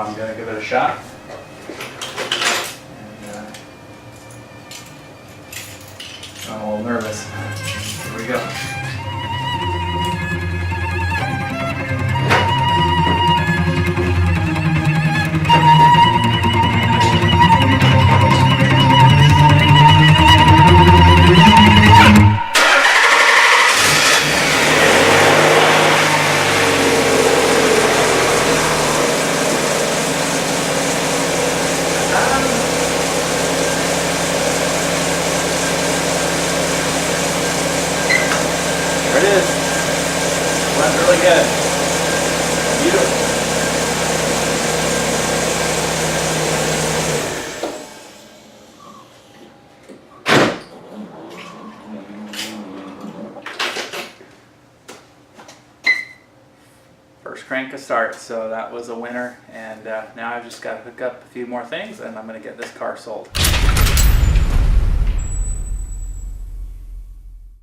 I'm gonna give it a shot. And, I'm a little nervous. Here we go. There it is. Went really good. Beautiful. First crank to start, so that was a winner. And now I've just got to hook up a few more things and I'm going to get this car sold.